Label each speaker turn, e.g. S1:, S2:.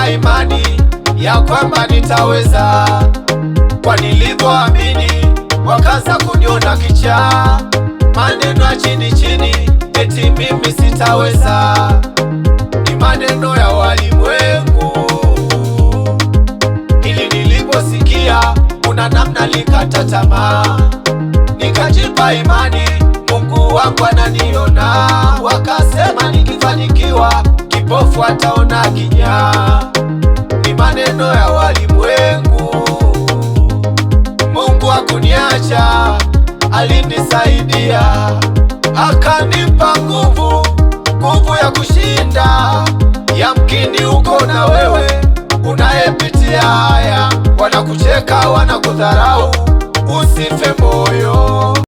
S1: nikajenga imani ya kwamba nitaweza. Kwa nilivyoamini wakaanza kuniona kichaa, maneno ya chini chini eti mimi sitaweza. Ni maneno ya walimwengu. Ili niliposikia kuna namna likata tamaa, nikajipa imani Mungu wangu ananiona. Wakasema nikifanikiwa kipofu ataona kinyaa. Ni maneno ya walimwengu. Mungu hakuniacha, alinisaidia, akanipa nguvu ya kushinda. Yamkini uko na wewe unayepitia haya, wanakucheka, wanakudharau, usife moyo.